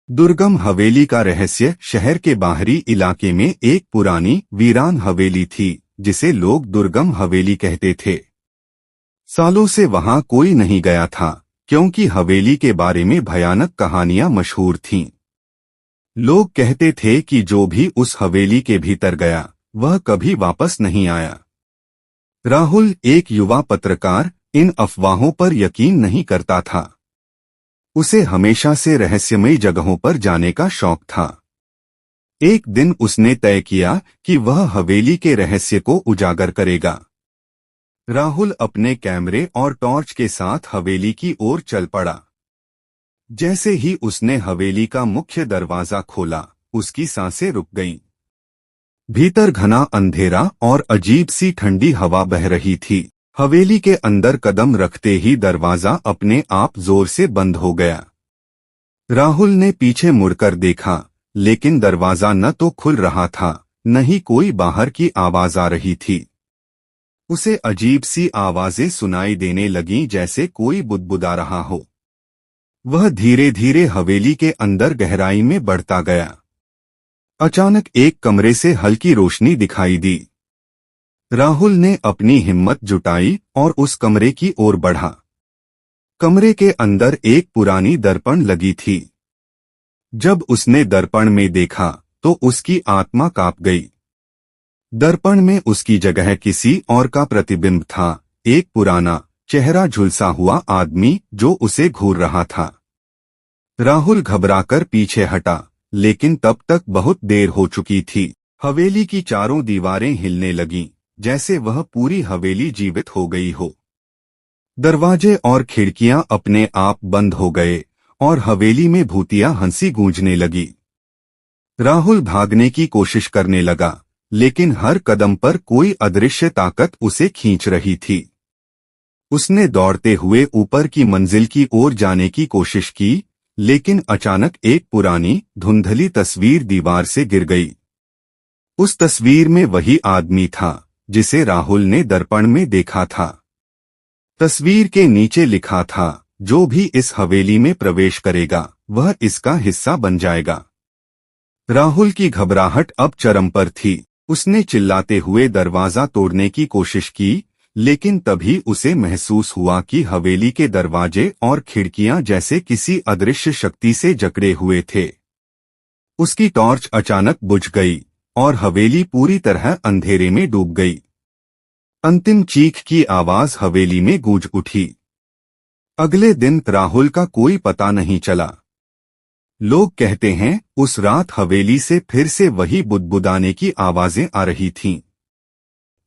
दुर्गम हवेली का रहस्य। शहर के बाहरी इलाके में एक पुरानी वीरान हवेली थी जिसे लोग दुर्गम हवेली कहते थे। सालों से वहां कोई नहीं गया था क्योंकि हवेली के बारे में भयानक कहानियां मशहूर थीं। लोग कहते थे कि जो भी उस हवेली के भीतर गया वह कभी वापस नहीं आया। राहुल, एक युवा पत्रकार, इन अफवाहों पर यकीन नहीं करता था। उसे हमेशा से रहस्यमयी जगहों पर जाने का शौक था। एक दिन उसने तय किया कि वह हवेली के रहस्य को उजागर करेगा। राहुल अपने कैमरे और टॉर्च के साथ हवेली की ओर चल पड़ा। जैसे ही उसने हवेली का मुख्य दरवाजा खोला, उसकी सांसें रुक गईं। भीतर घना अंधेरा और अजीब सी ठंडी हवा बह रही थी। हवेली के अंदर कदम रखते ही दरवाजा अपने आप जोर से बंद हो गया। राहुल ने पीछे मुड़कर देखा, लेकिन दरवाजा न तो खुल रहा था, न ही कोई बाहर की आवाज आ रही थी। उसे अजीब सी आवाजें सुनाई देने लगीं, जैसे कोई बुदबुदा रहा हो। वह धीरे धीरे हवेली के अंदर गहराई में बढ़ता गया। अचानक एक कमरे से हल्की रोशनी दिखाई दी। राहुल ने अपनी हिम्मत जुटाई और उस कमरे की ओर बढ़ा। कमरे के अंदर एक पुरानी दर्पण लगी थी। जब उसने दर्पण में देखा तो उसकी आत्मा कांप गई। दर्पण में उसकी जगह किसी और का प्रतिबिंब था, एक पुराना, चेहरा झुलसा हुआ आदमी जो उसे घूर रहा था। राहुल घबराकर पीछे हटा, लेकिन तब तक बहुत देर हो चुकी थी। हवेली की चारों दीवारें हिलने लगीं, जैसे वह पूरी हवेली जीवित हो गई हो। दरवाजे और खिड़कियां अपने आप बंद हो गए और हवेली में भूतिया हंसी गूंजने लगी। राहुल भागने की कोशिश करने लगा, लेकिन हर कदम पर कोई अदृश्य ताकत उसे खींच रही थी। उसने दौड़ते हुए ऊपर की मंजिल की ओर जाने की कोशिश की, लेकिन अचानक एक पुरानी, धुंधली तस्वीर दीवार से गिर गई। उस तस्वीर में वही आदमी था जिसे राहुल ने दर्पण में देखा था। तस्वीर के नीचे लिखा था, जो भी इस हवेली में प्रवेश करेगा वह इसका हिस्सा बन जाएगा। राहुल की घबराहट अब चरम पर थी। उसने चिल्लाते हुए दरवाजा तोड़ने की कोशिश की, लेकिन तभी उसे महसूस हुआ कि हवेली के दरवाजे और खिड़कियां जैसे किसी अदृश्य शक्ति से जकड़े हुए थे। उसकी टॉर्च अचानक बुझ गई और हवेली पूरी तरह अंधेरे में डूब गई। अंतिम चीख की आवाज हवेली में गूंज उठी। अगले दिन राहुल का कोई पता नहीं चला। लोग कहते हैं उस रात हवेली से फिर से वही बुदबुदाने की आवाजें आ रही थीं।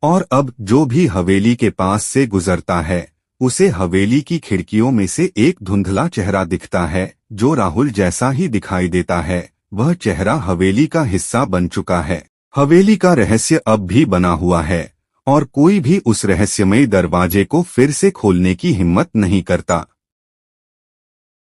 और अब जो भी हवेली के पास से गुजरता है, उसे हवेली की खिड़कियों में से एक धुंधला चेहरा दिखता है, जो राहुल जैसा ही दिखाई देता है। वह चेहरा हवेली का हिस्सा बन चुका है। हवेली का रहस्य अब भी बना हुआ है और कोई भी उस रहस्यमयी दरवाजे को फिर से खोलने की हिम्मत नहीं करता।